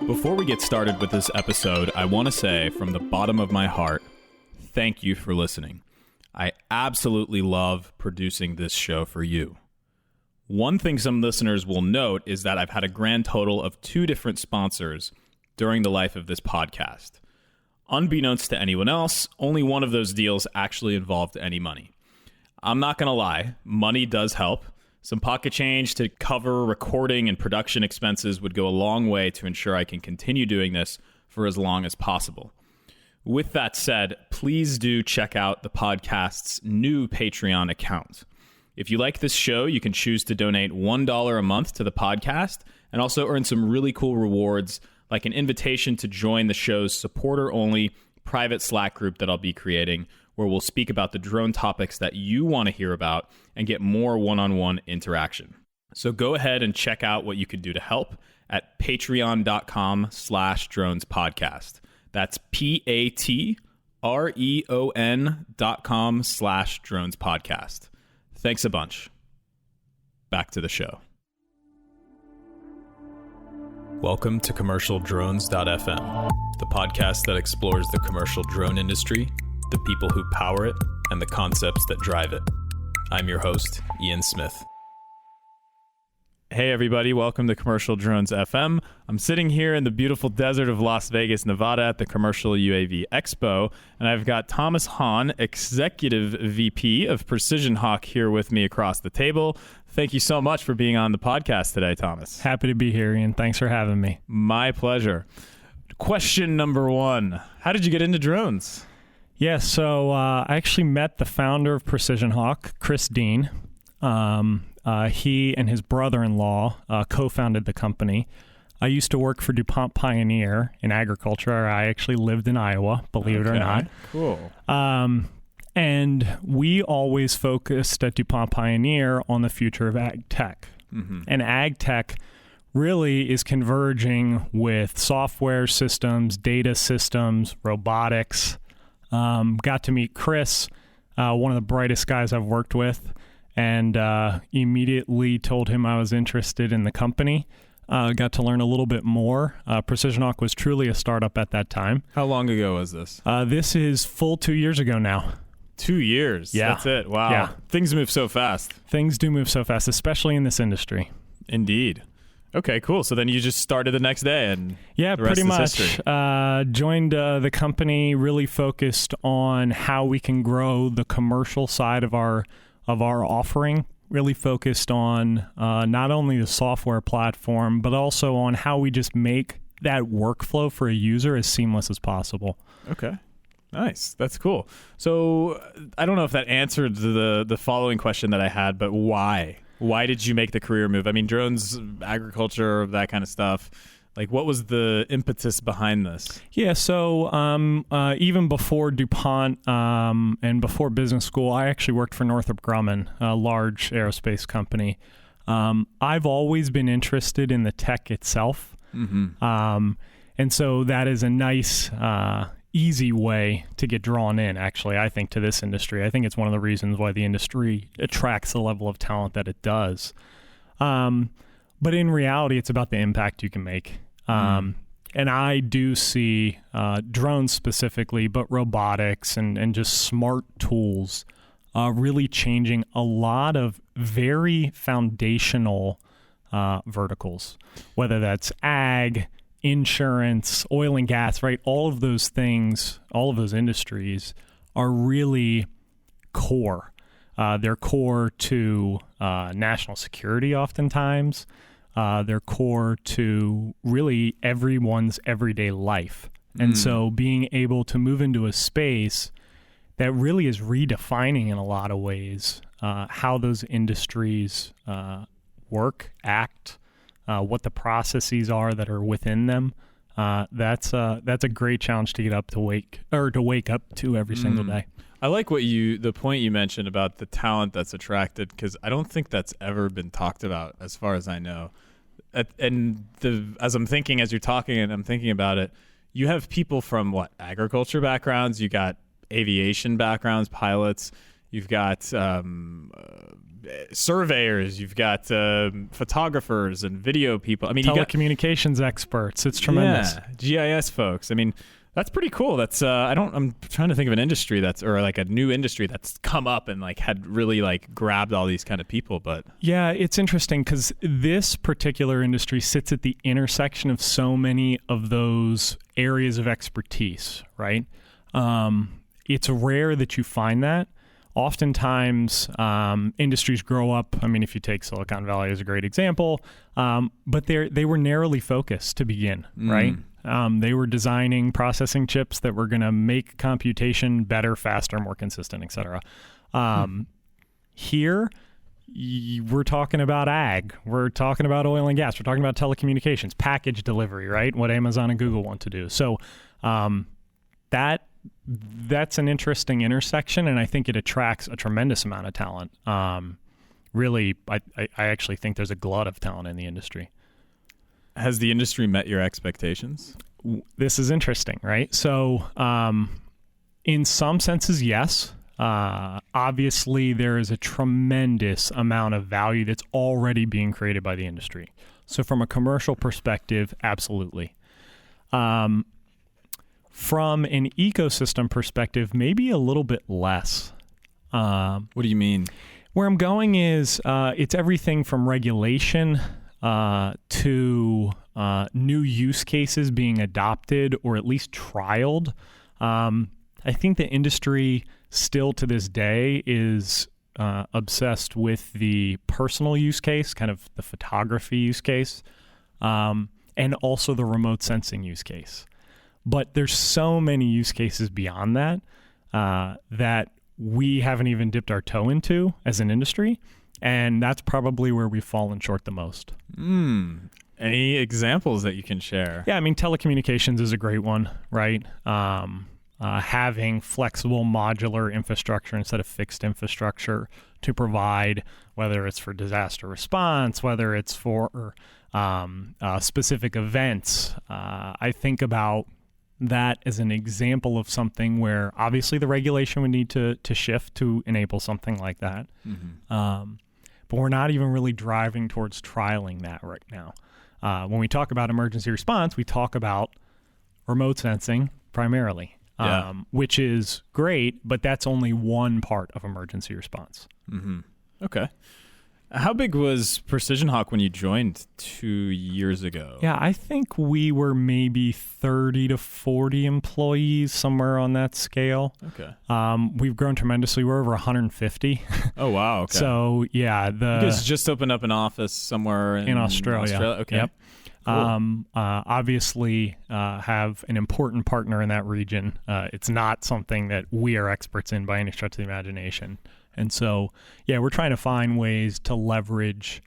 Before we get started with this episode, I want to say from the bottom of my heart, thank you for listening. I absolutely love producing this show for you. One thing some listeners will note is that I've had a grand total of 2 different sponsors during the life of this podcast. Unbeknownst to anyone else, only one of those deals actually involved any money. I'm not going to lie, money does help. Some pocket change to cover recording and production expenses would go a long way to ensure I can continue doing this for as long as possible. With that said, please do check out the podcast's new Patreon account. If you like this show, you can choose to donate $1 a month to the podcast and also earn some really cool rewards like an invitation to join the show's supporter-only private Slack group that I'll be creating, where we'll speak about the drone topics that you want to hear about and get more one-on-one interaction. So go ahead and check out what you can do to help at patreon.com/dronespodcast. That's patreon.com/dronespodcast. Thanks a bunch. Back to the show. Welcome to CommercialDrones.fm, the podcast that explores the commercial drone industry, the people who power it, and the concepts that drive it. I'm your host, Ian Smith. Hey everybody, welcome to Commercial Drones FM. I'm sitting here in the beautiful desert of Las Vegas, Nevada at the Commercial UAV Expo, and I've got Thomas Haun, Executive VP of PrecisionHawk, here with me across the table. Thank you so much for being on the podcast today, Thomas. Happy to be here, Ian. Thanks for having me. My pleasure. Question number 1. How did you get into drones? Yeah, so I actually met the founder of PrecisionHawk, Chris Dean. He and his brother-in-law co-founded the company. I used to work for DuPont Pioneer in agriculture. I actually lived in Iowa, believe it or not. Cool. And we always focused at DuPont Pioneer on the future of ag tech. Mm-hmm. And ag tech really is converging with software systems, data systems, robotics. Got to meet Chris, one of the brightest guys I've worked with, and immediately told him I was interested in the company. Got to learn a little bit more. PrecisionHawk was truly a startup at that time. How long ago was this? This is full 2 years ago now. 2 years? Yeah. That's it. Wow. Yeah. Things move so fast. Things do move so fast, especially in this industry. Indeed. Okay, cool. So then you just started the next day, and yeah, the rest pretty is much. history. Joined the company, really focused on how we can grow the commercial side of our offering. Really focused on not only the software platform, but also on how we just make that workflow for a user as seamless as possible. Okay. Nice. That's cool. So I don't know if that answered the following question that I had, but why? Why did you make the career move? I mean, drones, agriculture, that kind of stuff. Like, what was the impetus behind this? Yeah, so even before DuPont and before business school, I actually worked for Northrop Grumman, a large aerospace company. I've always been interested in the tech itself. Mm-hmm. And so that is a nice, easy way to get drawn in, actually, I think, to this industry. I think it's one of the reasons why the industry attracts the level of talent that it does. But in reality, it's about the impact you can make. And I do see drones specifically, but robotics and just smart tools really changing a lot of very foundational verticals, whether that's ag, insurance, oil and gas, right? All of those things, all of those industries are really core. They're core to national security oftentimes. They're core to really everyone's everyday life. And so being able to move into a space that really is redefining in a lot of ways how those industries work, act, what the processes are that are within them. That's a great challenge to get up to wake up to every single day. I like the point you mentioned about the talent that's attracted, because I don't think that's ever been talked about as far as I know. As you're talking and I'm thinking about it, you have people from agriculture backgrounds, you got aviation backgrounds, pilots, you've got surveyors, you've got photographers and video people. I mean, telecommunications experts. It's tremendous. Yeah, GIS folks. I mean, that's pretty cool. That's I'm trying to think of an industry or like a new industry that's come up and like had really like grabbed all these kind of people. But yeah, it's interesting because this particular industry sits at the intersection of so many of those areas of expertise, right? It's rare that you find that. Oftentimes, industries grow up. I mean, if you take Silicon Valley as a great example, but they were narrowly focused to begin, right? They were designing processing chips that were going to make computation better, faster, more consistent, et cetera. Here, we're talking about ag. We're talking about oil and gas. We're talking about telecommunications, package delivery, right? What Amazon and Google want to do. So that's an interesting intersection, and I think it attracts a tremendous amount of talent. Really, I actually think there's a glut of talent in the industry. Has the industry met your expectations? This is interesting, right? So in some senses, yes. Obviously, there is a tremendous amount of value that's already being created by the industry. So from a commercial perspective, absolutely. From an ecosystem perspective, maybe a little bit less. What do you mean? Where I'm going is it's everything from regulation to new use cases being adopted or at least trialed. I think the industry still to this day is obsessed with the personal use case, kind of the photography use case, and also the remote sensing use case. But there's so many use cases beyond that that we haven't even dipped our toe into as an industry. And that's probably where we've fallen short the most. Any examples that you can share? Yeah, I mean, telecommunications is a great one, right? Having flexible modular infrastructure instead of fixed infrastructure to provide, whether it's for disaster response, whether it's for specific events. I think about that as an example of something where obviously the regulation would need to shift to enable something like that. But we're not even really driving towards trialing that right now. When we talk about emergency response, we talk about remote sensing primarily, which is great, but that's only one part of emergency response. Okay. How big was PrecisionHawk when you joined 2 years ago? Yeah, I think we were maybe 30 to 40 employees, somewhere on that scale. Okay. We've grown tremendously. We're over 150. Oh, wow. Okay. So, yeah. You guys just opened up an office somewhere in Australia. Okay. Yep. Cool. Obviously, have an important partner in that region. It's not something that we are experts in by any stretch of the imagination. And so, yeah, we're trying to find ways to leverage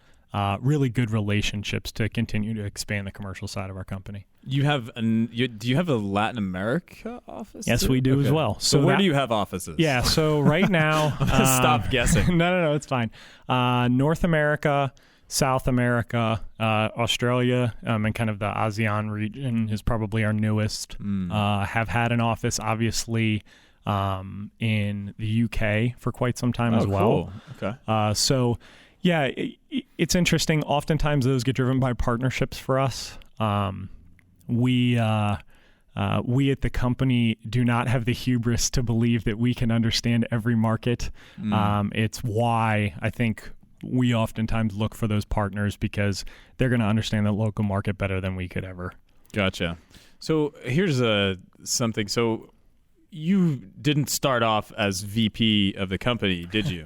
really good relationships to continue to expand the commercial side of our company. Do you have a Latin America office? Yes, too? we do as well. So where do you have offices? Yeah, so right now... Stop guessing. No, it's fine. North America, South America, Australia, and kind of the ASEAN region is probably our newest. Have had an office, obviously... in the UK for quite some time as well. Cool. Okay. So, yeah, it's interesting. Oftentimes those get driven by partnerships for us. We at the company do not have the hubris to believe that we can understand every market. It's why I think we oftentimes look for those partners because they're going to understand the local market better than we could ever. Gotcha. So here's something. So you didn't start off as VP of the company, did you?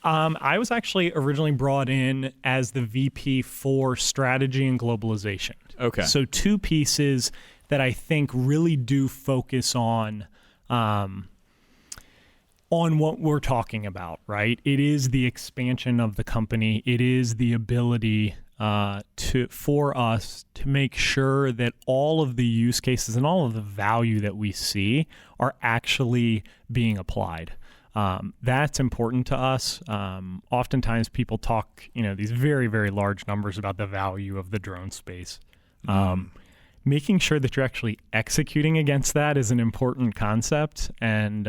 I was actually originally brought in as the VP for strategy and globalization. Okay. So two pieces that I think really do focus on what we're talking about, right? It is the expansion of the company. It is the ability for us to make sure that all of the use cases and all of the value that we see are actually being applied. That's important to us. Oftentimes people talk, these very, very large numbers about the value of the drone space. making sure that you're actually executing against that is an important concept. And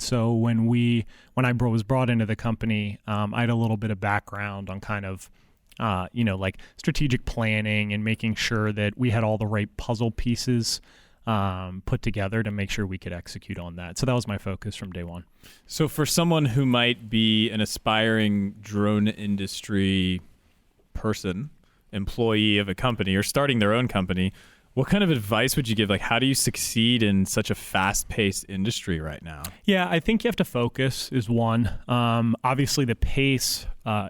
so when I was brought into the company, I had a little bit of background on kind of, like strategic planning and making sure that we had all the right puzzle pieces put together to make sure we could execute on that. So that was my focus from day one. So for someone who might be an aspiring drone industry person, employee of a company, or starting their own company, what kind of advice would you give? Like, how do you succeed in such a fast-paced industry right now? Yeah, I think you have to focus is one. Obviously, the pace,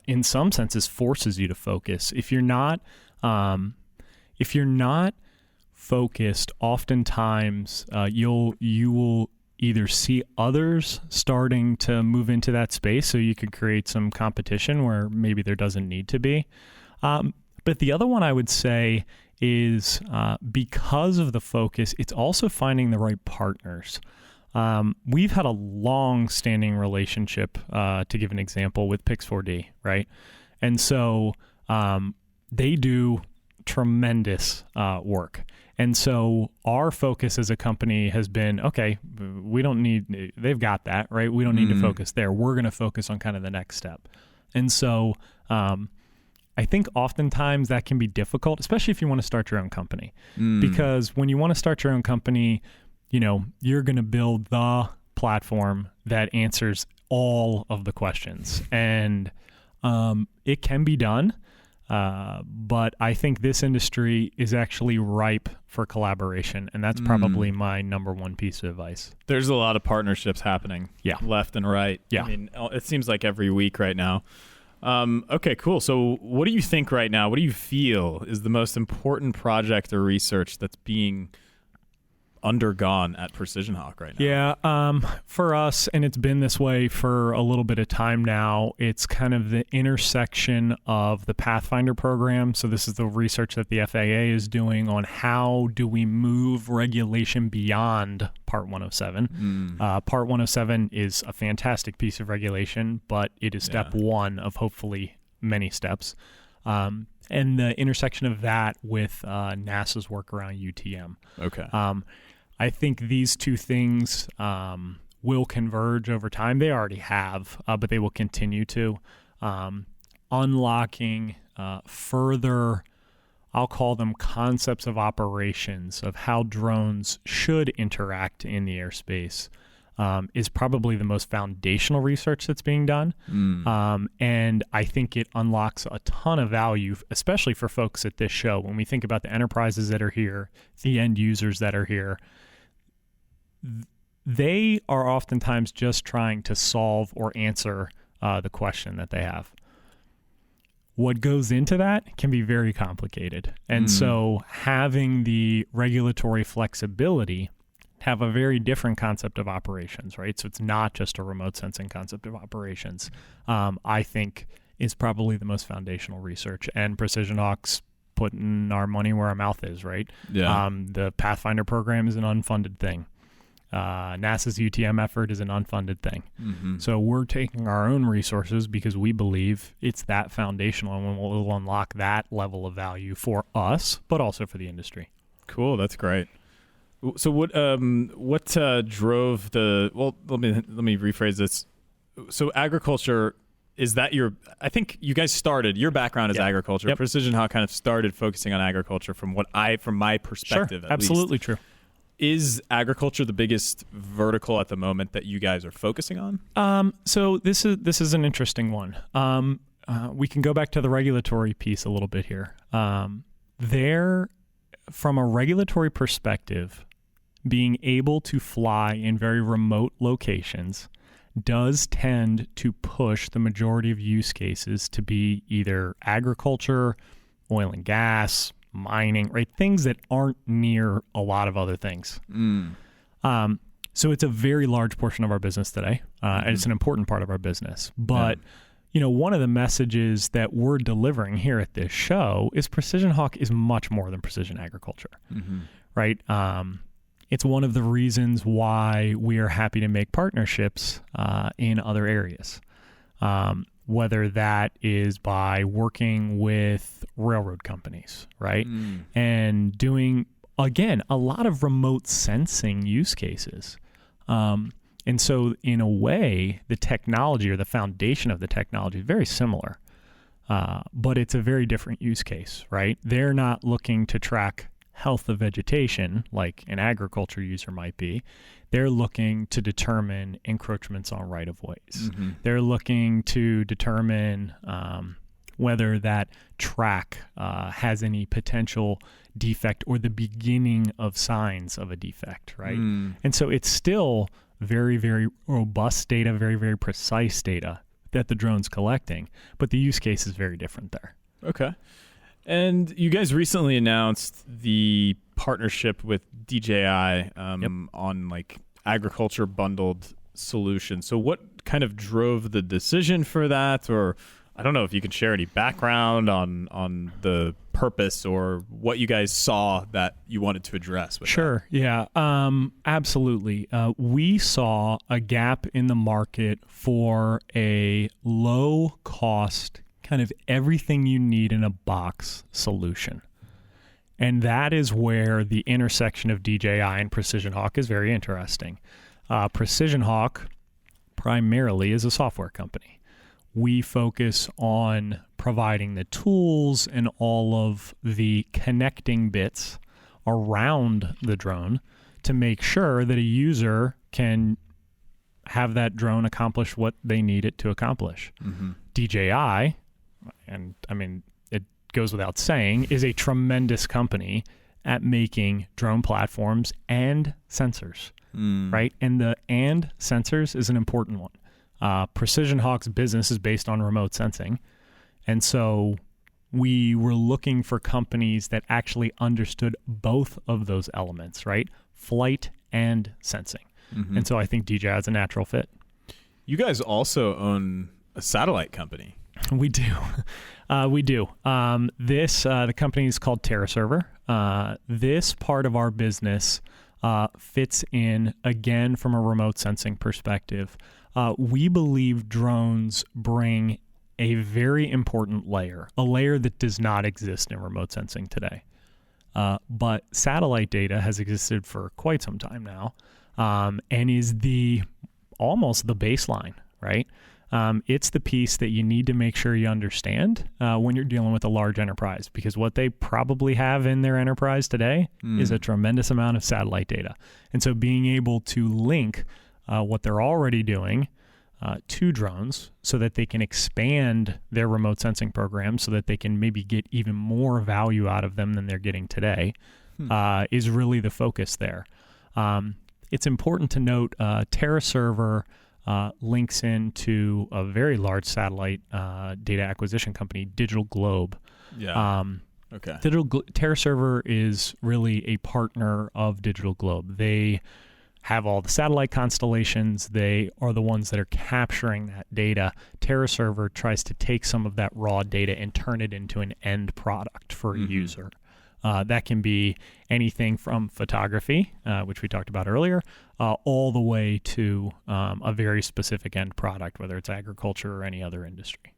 in some senses, forces you to focus. If you're not focused, oftentimes you will either see others starting to move into that space, so you could create some competition where maybe there doesn't need to be. But the other one I would say is because of the focus, it's also finding the right partners. We've had a long-standing relationship, to give an example, with Pix4D, right? And so they do tremendous work. And so our focus as a company has been, okay, they've got that, right? We don't need to focus there. We're going to focus on kind of the next step. And so I think oftentimes that can be difficult, especially if you want to start your own company. Because when you want to start your own company, you're going to build the platform that answers all of the questions. And it can be done. But I think this industry is actually ripe for collaboration, and that's probably my number one piece of advice. There's a lot of partnerships happening, left and right. Yeah. I mean, it seems like every week right now. Okay, cool. So what do you think right now? What do you feel is the most important project or research that's being undergone at PrecisionHawk right now? Yeah, for us, and it's been this way for a little bit of time now, it's kind of the intersection of the Pathfinder program. So this is the research that the FAA is doing on how do we move regulation beyond Part 107. Part 107 is a fantastic piece of regulation, but it is step one of hopefully many steps. And the intersection of that with NASA's work around UTM. Okay. I think these two things will converge over time. They already have, but they will continue to. Unlocking further, I'll call them concepts of operations of how drones should interact in the airspace is probably the most foundational research that's being done. And I think it unlocks a ton of value, especially for folks at this show. When we think about the enterprises that are here, the end users that are here, they are oftentimes just trying to solve or answer the question that they have. What goes into that can be very complicated. And so having the regulatory flexibility have a very different concept of operations, right? So it's not just a remote sensing concept of operations, I think is probably the most foundational research. And PrecisionHawk's putting our money where our mouth is, right? Yeah. The Pathfinder program is an unfunded thing. NASA's UTM effort is an unfunded thing. So we're taking our own resources because we believe it's that foundational and we'll unlock that level of value for us, but also for the industry. Cool. That's great. So what drove the, well, let me rephrase this. So agriculture, is that I think you guys started, your background is agriculture. PrecisionHawk kind of started focusing on agriculture from my perspective, sure, absolutely true. Is agriculture the biggest vertical at the moment that you guys are focusing on? So this is an interesting one. We can go back to the regulatory piece a little bit here. From a regulatory perspective, being able to fly in very remote locations does tend to push the majority of use cases to be either agriculture, oil and gas, mining, right? Things that aren't near a lot of other things. So it's a very large portion of our business today, and it's an important part of our business. But one of the messages that we're delivering here at this show is PrecisionHawk is much more than precision agriculture, right? It's one of the reasons why we are happy to make partnerships in other areas, whether that is by working with railroad companies, right? And doing again, a lot of remote sensing use cases. And so in a way, the technology or the foundation of the technology is very similar, but it's a very different use case, right? They're not looking to track health of vegetation like an agriculture user might be. They're looking to determine encroachments on right-of-ways. Mm-hmm. They're looking to determine whether that track has any potential defect or the beginning of signs of a defect, right? And so it's still very, very robust data, very, very precise data that the drone's collecting, but the use case is very different there. Okay. And you guys recently announced the partnership with DJI on like agriculture bundled solutions. So what kind of drove the decision for that? Or I don't know if you could share any background on the purpose or what you guys saw that you wanted to address with Sure. that. Yeah, absolutely. We saw a gap in the market for a low cost, kind of everything you need in a box solution. And that is where the intersection of DJI and PrecisionHawk is very interesting. PrecisionHawk primarily is a software company. We focus on providing the tools and all of the connecting bits around the drone to make sure that a user can have that drone accomplish what they need it to accomplish. Mm-hmm. DJI, and I mean, it goes without saying, is a tremendous company at making drone platforms and sensors, right? And the "and" sensors is an important one. PrecisionHawk's business is based on remote sensing. And so we were looking for companies that actually understood both of those elements, right? Flight and sensing. Mm-hmm. And so I think DJI is a natural fit. You guys also own a satellite company. We do. We do. The company is called TerraServer. This part of our business fits in, again, from a remote sensing perspective. We believe drones bring a very important layer, a layer that does not exist in remote sensing today. But satellite data has existed for quite some time now, and is almost the baseline, right? It's the piece that you need to make sure you understand when you're dealing with a large enterprise, because what they probably have in their enterprise today is a tremendous amount of satellite data. And so being able to link what they're already doing to drones so that they can expand their remote sensing program so that they can maybe get even more value out of them than they're getting today is really the focus there. It's important to note TerraServer links into a very large satellite data acquisition company, Digital Globe. Yeah. Okay. TerraServer is really a partner of Digital Globe. They have all the satellite constellations. They are the ones that are capturing that data. TerraServer tries to take some of that raw data and turn it into an end product for a user. That can be anything from photography, which we talked about earlier, all the way to a very specific end product, whether it's agriculture or any other industry.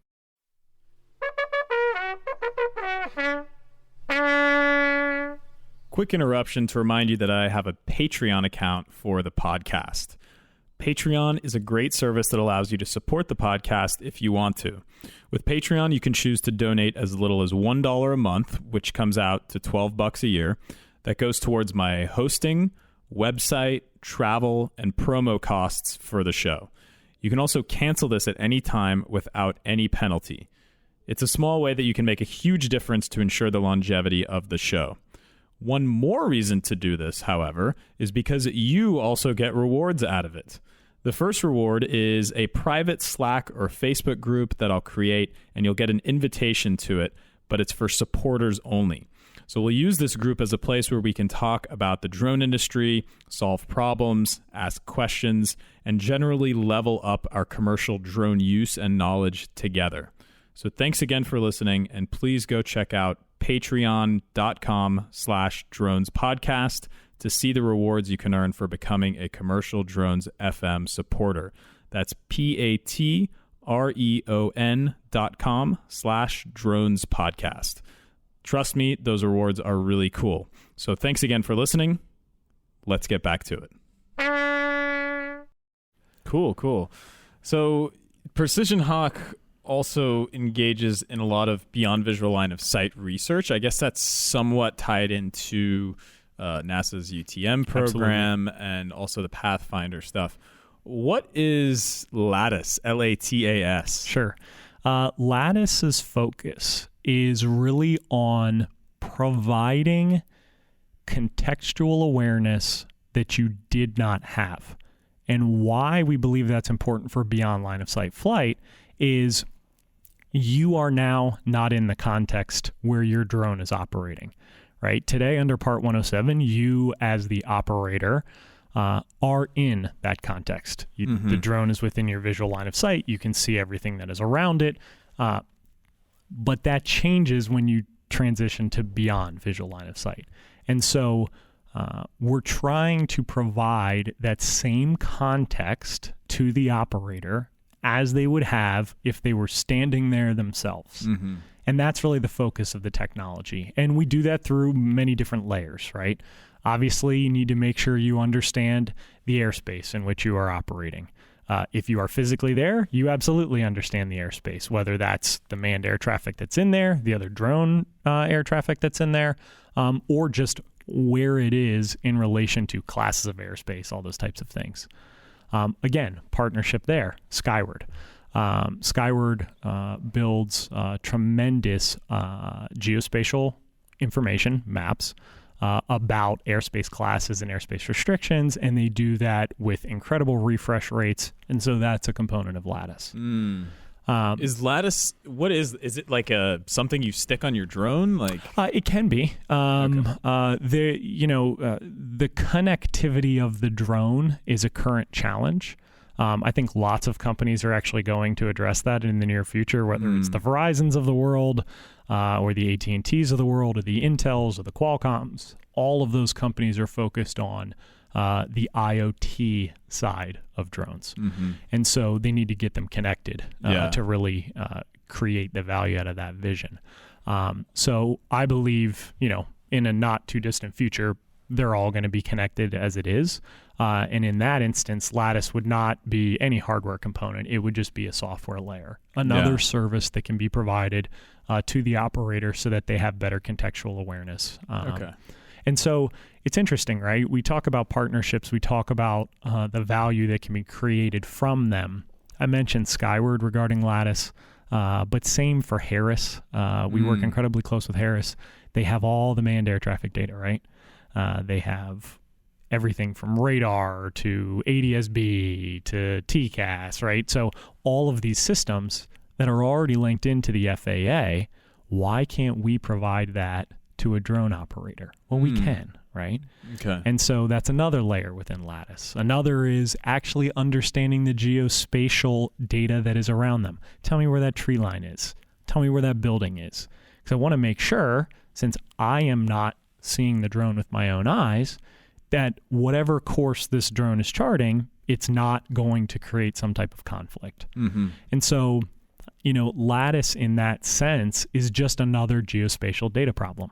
Quick interruption to remind you that I have a Patreon account for the podcast. Patreon is a great service that allows you to support the podcast if you want to. With Patreon, you can choose to donate as little as $1 a month, which comes out to $12 a year. That goes towards my hosting, website, travel, and promo costs for the show. You can also cancel this at any time without any penalty. It's a small way that you can make a huge difference to ensure the longevity of the show. One more reason to do this, however, is because you also get rewards out of it. The first reward is a private Slack or Facebook group that I'll create, and you'll get an invitation to it, but it's for supporters only. So we'll use this group as a place where we can talk about the drone industry, solve problems, ask questions, and generally level up our commercial drone use and knowledge together. So thanks again for listening, and please go check out patreon.com/dronespodcast to see the rewards you can earn for becoming a Commercial Drones FM supporter. That's patreon.com/dronespodcast. Trust me, those rewards are really cool. So thanks again for listening. Let's get back to it. Cool. So Precision Hawk also engages in a lot of beyond visual line of sight research. I guess that's somewhat tied into NASA's UTM program. Absolutely. And also the Pathfinder stuff. What is LATAS, LATAS? Sure. LATAS's focus is really on providing contextual awareness that you did not have. And why we believe that's important for beyond line of sight flight is you are now not in the context where your drone is operating, right? Today, under Part 107, you as the operator are in that context. The drone is within your visual line of sight. You can see everything that is around it. But that changes when you transition to beyond visual line of sight. And so we're trying to provide that same context to the operator as they would have if they were standing there themselves. And that's really the focus of the technology. And we do that through many different layers, right? Obviously, you need to make sure you understand the airspace in which you are operating. If you are physically there, you absolutely understand the airspace, whether that's the manned air traffic that's in there, the other drone air traffic that's in there, or just where it is in relation to classes of airspace, all those types of things. Again, partnership there, Skyward. Skyward builds tremendous geospatial information, maps, about airspace classes and airspace restrictions, and they do that with incredible refresh rates, and so that's a component of LATAS. Is LATAS, what is it like something you stick on your drone? Like it can be. The connectivity of the drone is a current challenge. I think lots of companies are actually going to address that in the near future, whether it's the Verizons of the world, or the AT&Ts of the world, or the Intels, or the Qualcomms. All of those companies are focused on the IoT side of drones. And so they need to get them connected to really create the value out of that vision. So I believe, in a not too distant future, they're all going to be connected as it is. And in that instance, LATAS would not be any hardware component. It would just be a software layer, another service that can be provided to the operator so that they have better contextual awareness. And so it's interesting, right? We talk about partnerships. We talk about the value that can be created from them. I mentioned Skyward regarding LATAS, but same for Harris. We work incredibly close with Harris. They have all the manned air traffic data, right? They have everything from radar to ADS-B to TCAS, right? So all of these systems that are already linked into the FAA, why can't we provide that to a drone operator? Well, we can, right? Okay. And so that's another layer within LATAS. Another is actually understanding the geospatial data that is around them. Tell me where that tree line is. Tell me where that building is. Because I want to make sure, since I am not seeing the drone with my own eyes, that whatever course this drone is charting, it's not going to create some type of conflict. And so, LATAS in that sense is just another geospatial data problem.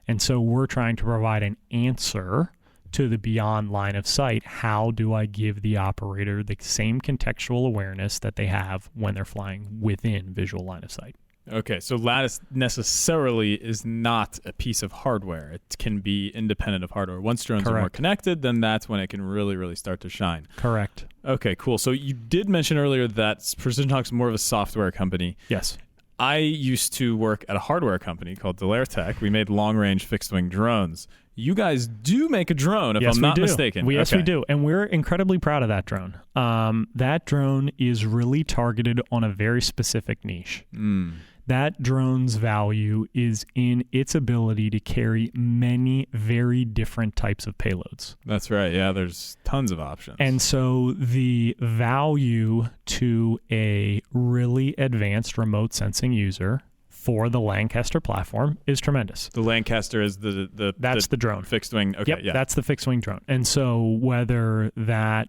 And so we're trying to provide an answer to the beyond line of sight. How do I give the operator the same contextual awareness that they have when they're flying within visual line of sight? Okay, so LATAS necessarily is not a piece of hardware. It can be independent of hardware. Once drones are more connected, then that's when it can really, really start to shine. Correct. Okay, cool. So you did mention earlier that PrecisionHawk's more of a software company. Yes. I used to work at a hardware company called DelairTech. We made long-range fixed-wing drones. You guys do make a drone, if I'm not mistaken. Yes, we do. And we're incredibly proud of that drone. That drone is really targeted on a very specific niche. That drone's value is in its ability to carry many very different types of payloads. That's right. Yeah, there's tons of options. And so the value to a really advanced remote sensing user for the Lancaster platform is tremendous. The Lancaster is that's the drone. Fixed wing. Okay, yep, that's the fixed wing drone. And so whether that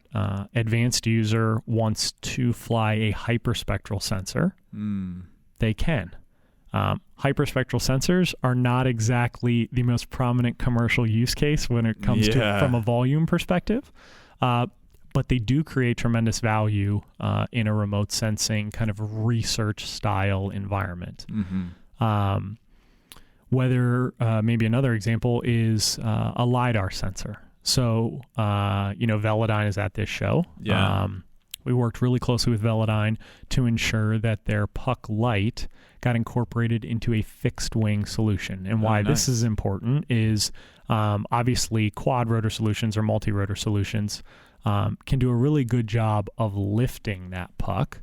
advanced user wants to fly a hyperspectral sensor, they can. hyperspectral sensors are not exactly the most prominent commercial use case when it comes to from a volume perspective. But they do create tremendous value in a remote sensing kind of research style environment. Whether maybe another example is a LiDAR sensor. So, Velodyne is at this show. Yeah. We worked really closely with Velodyne to ensure that their puck light got incorporated into a fixed wing solution. And why this is important is obviously quad rotor solutions or multi-rotor solutions can do a really good job of lifting that puck,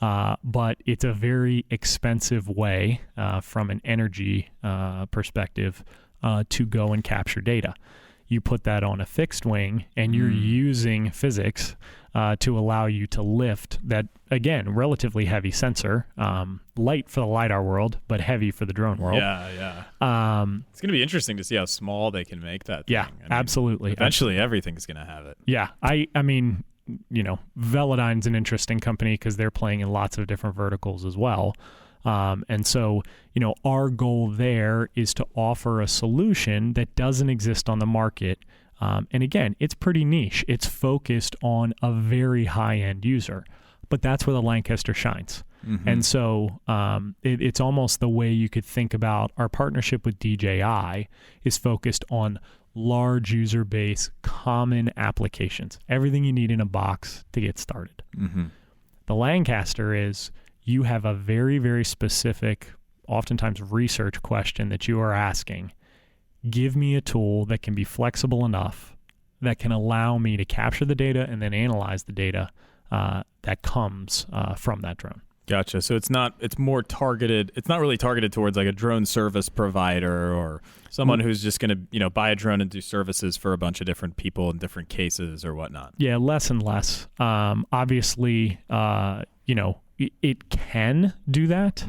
but it's a very expensive way from an energy perspective to go and capture data. You put that on a fixed wing, and you're using physics to allow you to lift that, again, relatively heavy sensor, light for the LiDAR world, but heavy for the drone world. Yeah. It's going to be interesting to see how small they can make that thing. Yeah, absolutely. Eventually, everything's going to have it. Yeah, I mean, Velodyne's an interesting company because they're playing in lots of different verticals as well. And so, our goal there is to offer a solution that doesn't exist on the market. And again, it's pretty niche. It's focused on a very high-end user, but that's where the Lancaster shines. And so it's almost the way you could think about our partnership with DJI is focused on large user base, common applications, everything you need in a box to get started. The Lancaster is you have a very, very specific, oftentimes research question that you are asking. Give me a tool that can be flexible enough that can allow me to capture the data and then analyze the data that comes from that drone. Gotcha. So it's more targeted. It's not really targeted towards like a drone service provider or someone who's just going to, buy a drone and do services for a bunch of different people in different cases or whatnot. Yeah, less and less. Obviously, it can do that,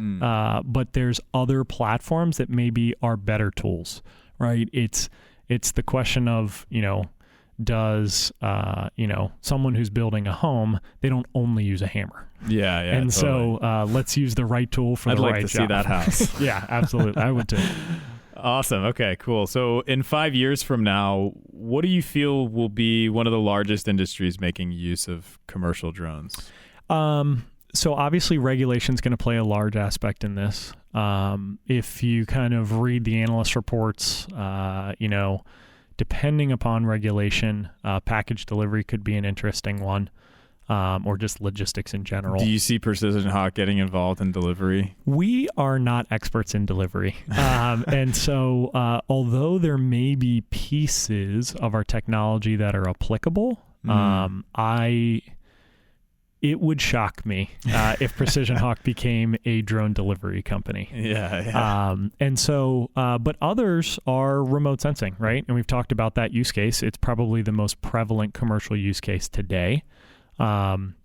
but there's other platforms that maybe are better tools, right? It's the question of, does, someone who's building a home, they don't only use a hammer. Yeah. And totally. So let's use the right tool for the right job. I'd like to see that house. Yeah, absolutely. I would too. Awesome. Okay, cool. So in 5 years from now, what do you feel will be one of the largest industries making use of commercial drones? So obviously regulation is going to play a large aspect in this. If you kind of read the analyst reports, depending upon regulation, package delivery could be an interesting one, or just logistics in general. Do you see PrecisionHawk getting involved in delivery? We are not experts in delivery. And so although there may be pieces of our technology that are applicable, it would shock me if PrecisionHawk became a drone delivery company. Yeah. And so, but others are remote sensing, right? And we've talked about that use case. It's probably the most prevalent commercial use case today. And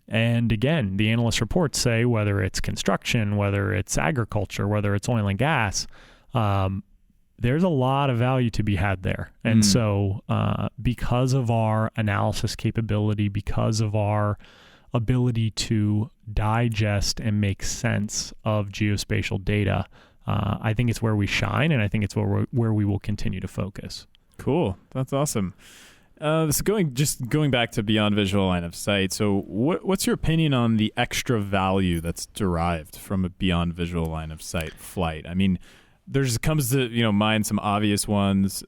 again, the analyst reports say whether it's construction, whether it's agriculture, whether it's oil and gas, there's a lot of value to be had there. And so because of our analysis capability, because of our ability to digest and make sense of geospatial data, I think it's where we shine, and I think it's where we will continue to focus. Cool. That's awesome. So going back to beyond visual line of sight, so what's your opinion on the extra value that's derived from a beyond visual line of sight flight? I mean, comes to mind some obvious ones.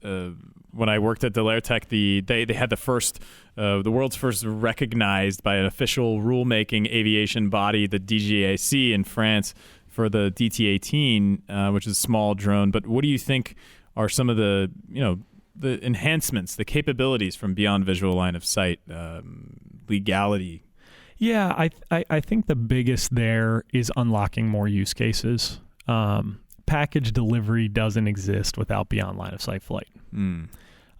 When I worked at Delertech, they had the world's first recognized by an official rulemaking aviation body, the DGAC in France, for the DT-18, which is a small drone. But what do you think are some of the enhancements, the capabilities from beyond visual line of sight, legality? Yeah, I think the biggest there is unlocking more use cases. Package delivery doesn't exist without beyond line of sight flight.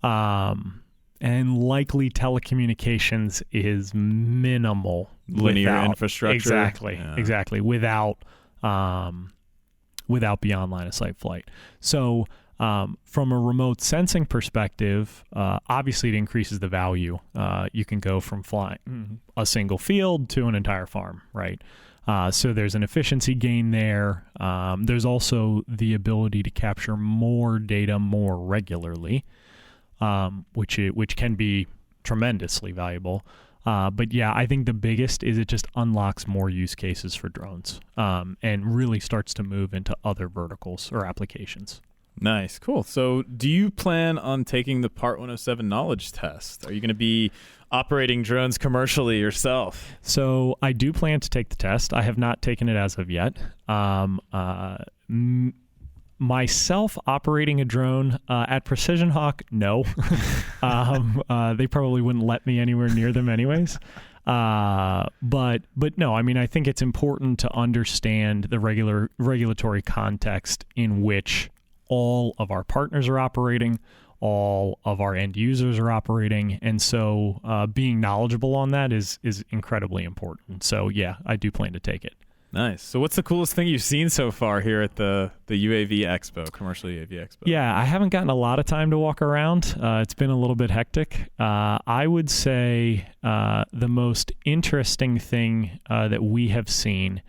And likely telecommunications is minimal. Linear infrastructure. Exactly. Without beyond line of sight flight. So from a remote sensing perspective, obviously it increases the value. You can go from flying a single field to an entire farm, right? So there's an efficiency gain there. There's also the ability to capture more data more regularly, which can be tremendously valuable. But yeah, I think the biggest is it just unlocks more use cases for drones, and really starts to move into other verticals or applications. Nice. Cool. So do you plan on taking the Part 107 knowledge test? Are you going to be operating drones commercially yourself? So I do plan to take the test. I have not taken it as of yet. Myself operating a drone at PrecisionHawk, no. They probably wouldn't let me anywhere near them anyways. But no, I mean, I think it's important to understand the regulatory context in which all of our partners are operating, all of our end users are operating, and so being knowledgeable on that is incredibly important. So yeah, I do plan to take it. Nice. So what's the coolest thing you've seen so far here at the UAV Expo, Commercial UAV Expo? Yeah, I haven't gotten a lot of time to walk around. It's been a little bit hectic. I would say the most interesting thing that we have seen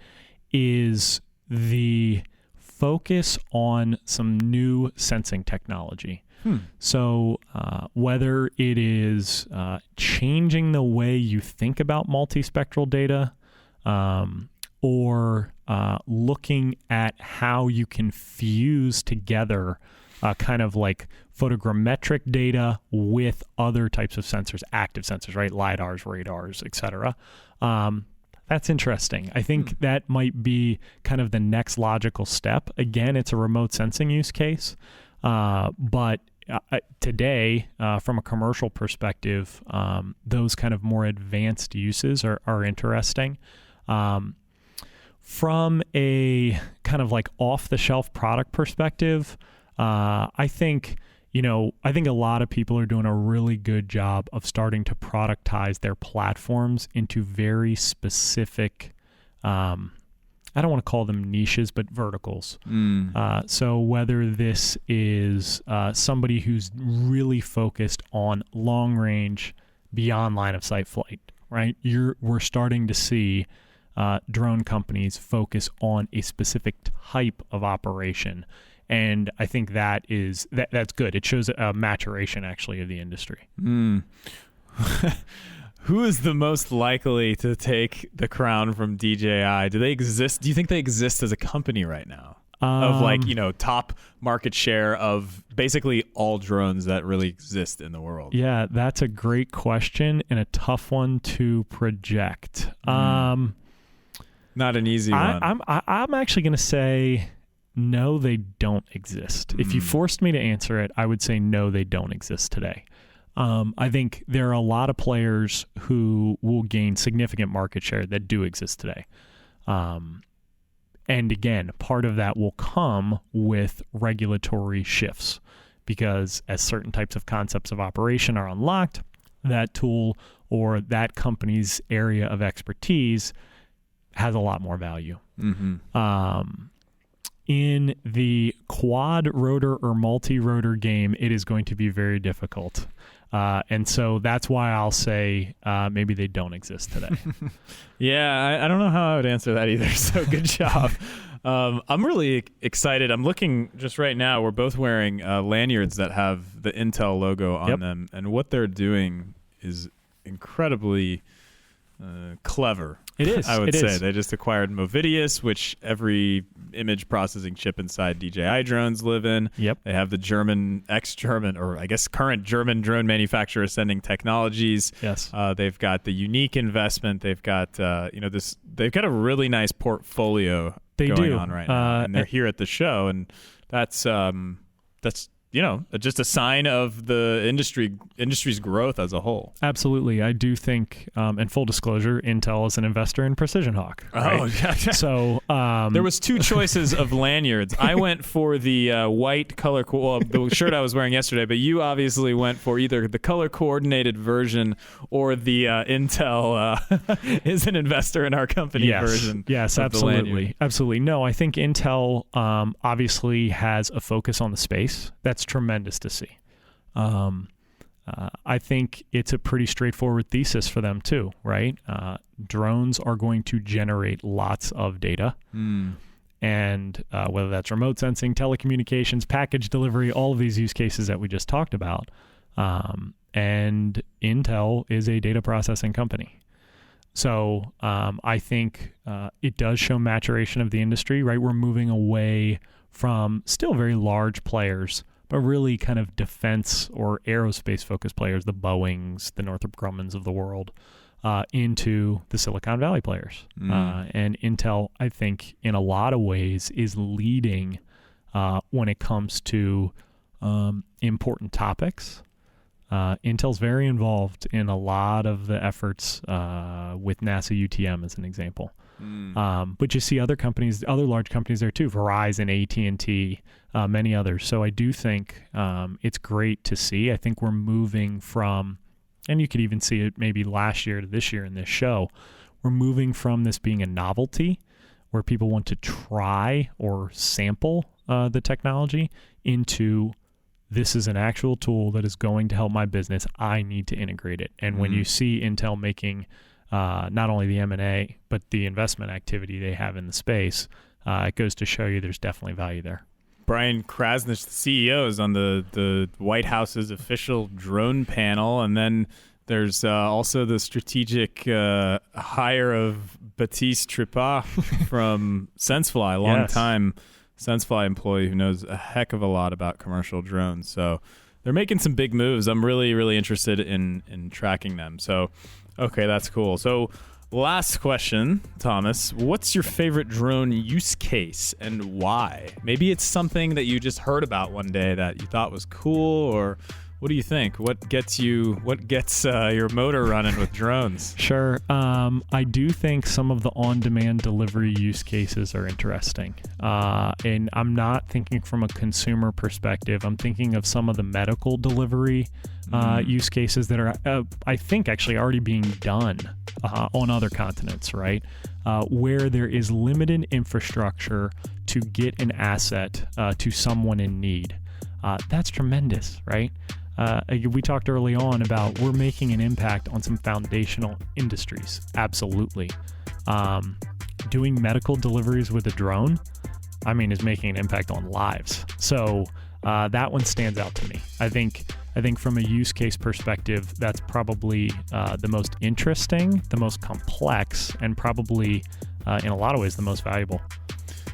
is the focus on some new sensing technology. So whether it is changing the way you think about multispectral data, or looking at how you can fuse together kind of like photogrammetric data with other types of sensors, active sensors, right? LiDARs, radars, etc. That's interesting. I think that might be kind of the next logical step. Again, it's a remote sensing use case, but today, from a commercial perspective, those kind of more advanced uses are interesting. From a kind of like off-the-shelf product perspective, I think a lot of people are doing a really good job of starting to productize their platforms into very specific, I don't want to call them niches, but verticals. So whether this is somebody who's really focused on long-range, beyond line-of-sight flight, right? We're starting to see drone companies focus on a specific type of operation. And I think that's good. It shows a maturation, actually, of the industry. Who is the most likely to take the crown from DJI? Do they exist? Do you think they exist as a company right now? Of top market share of basically all drones that really exist in the world? Yeah, that's a great question and a tough one to project. Not an easy one. I'm actually going to say no, they don't exist. If you forced me to answer it, I would say no, they don't exist today. I think there are a lot of players who will gain significant market share that do exist today. And again, part of that will come with regulatory shifts, because as certain types of concepts of operation are unlocked, that tool or that company's area of expertise has a lot more value. In the quad rotor or multi-rotor game, it is going to be very difficult. And so that's why I'll say maybe they don't exist today. Yeah, I don't know how I would answer that either. So good job. I'm really excited. I'm looking just right now. We're both wearing lanyards that have the Intel logo on them. And what they're doing is incredibly clever. It is. I would say they just acquired Movidius, which every image processing chip inside DJI drones live in. Yep. They have the ex-German, or I guess current German drone manufacturer Ascending Technologies. Yes. They've got the unique investment. They've got They've got a really nice portfolio going on right now, and they're here at the show, and that's just a sign of the industry's growth as a whole. Absolutely. I do think, and full disclosure, Intel is an investor in PrecisionHawk. Right? Oh, yeah. So there was two choices of lanyards. I went for the white color, the shirt I was wearing yesterday, but you obviously went for either the color coordinated version or the Intel is an investor in our company version. Yes, absolutely. Absolutely. No, I think Intel obviously has a focus on the space. That's tremendous to see. I think it's a pretty straightforward thesis for them too, right? Drones are going to generate lots of data. And whether that's remote sensing, telecommunications, package delivery, all of these use cases that we just talked about. And Intel is a data processing company. So I think it does show maturation of the industry, right? We're moving away from still very large players, but really kind of defense or aerospace focused players, the Boeings, the Northrop Grummans of the world, into the Silicon Valley players. And Intel, I think, in a lot of ways is leading when it comes to important topics. Intel's very involved in a lot of the efforts with NASA UTM as an example. But you see other companies, other large companies there too, Verizon, AT&T, many others. So I do think it's great to see. I think we're moving from, and you could even see it maybe last year to this year in this show, we're moving from this being a novelty where people want to try or sample the technology into this is an actual tool that is going to help my business. I need to integrate it. And when you see Intel making not only the M&A, but the investment activity they have in the space, it goes to show you there's definitely value there. Brian Krasnich, the CEO, is on the White House's official drone panel. And then there's also the strategic hire of Baptiste Tripat from SenseFly, a long-time SenseFly employee who knows a heck of a lot about commercial drones. So they're making some big moves. I'm really, really interested in tracking them. So, okay, that's cool. So last question, Thomas. What's your favorite drone use case and why? Maybe it's something that you just heard about one day that you thought was cool, or what do you think? What gets your motor running with drones? Sure. I do think some of the on-demand delivery use cases are interesting. And I'm not thinking from a consumer perspective. I'm thinking of some of the medical delivery use cases that are, I think, actually already being done on other continents, right? Where there is limited infrastructure to get an asset to someone in need. That's tremendous, right? We talked early on about we're making an impact on some foundational industries. Absolutely. Doing medical deliveries with a drone, is making an impact on lives. So that one stands out to me. I think from a use case perspective, that's probably the most interesting, the most complex, and probably in a lot of ways the most valuable.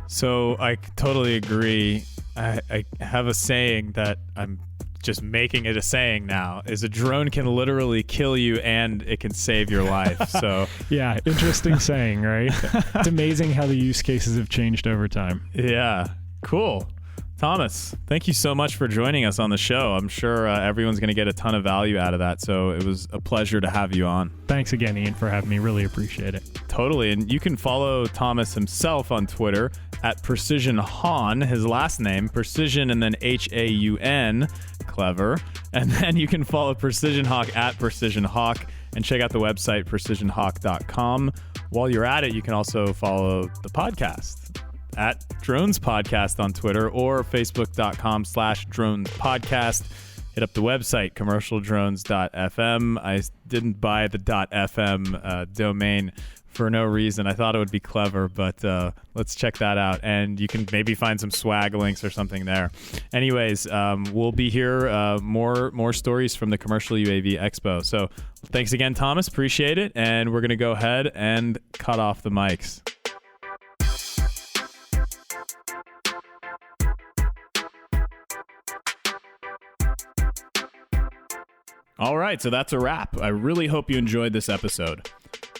So I totally agree. I have a saying that I'm just making it a saying now, is a drone can literally kill you and it can save your life. So yeah, interesting saying, right? It's amazing how the use cases have changed over time. Yeah, cool. Thomas, thank you so much for joining us on the show. I'm sure everyone's going to get a ton of value out of that. So it was a pleasure to have you on. Thanks again, Ian, for having me. Really appreciate it. Totally. And you can follow Thomas himself on Twitter at PrecisionHawk, his last name, Precision and then Haun, clever. And then you can follow PrecisionHawk at PrecisionHawk and check out the website, PrecisionHawk.com. While you're at it, you can also follow the podcast at Drones Podcast on Twitter or Facebook.com/Drones Podcast. Hit up the website, commercialdrones.fm. I didn't buy the .fm domain for no reason. I thought it would be clever, but let's check that out. And you can maybe find some swag links or something there. Anyways, we'll be here. More stories from the Commercial UAV Expo. So thanks again, Thomas. Appreciate it. And we're going to go ahead and cut off the mics. All right, so that's a wrap. I really hope you enjoyed this episode.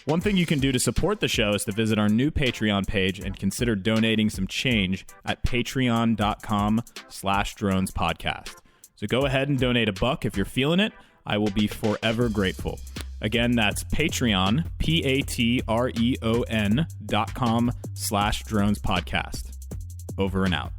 One thing you can do to support the show is to visit our new Patreon page and consider donating some change at patreon.com/dronespodcast. So go ahead and donate $1 if you're feeling it. I will be forever grateful. Again, that's Patreon, patreon.com/dronespodcast. Over and out.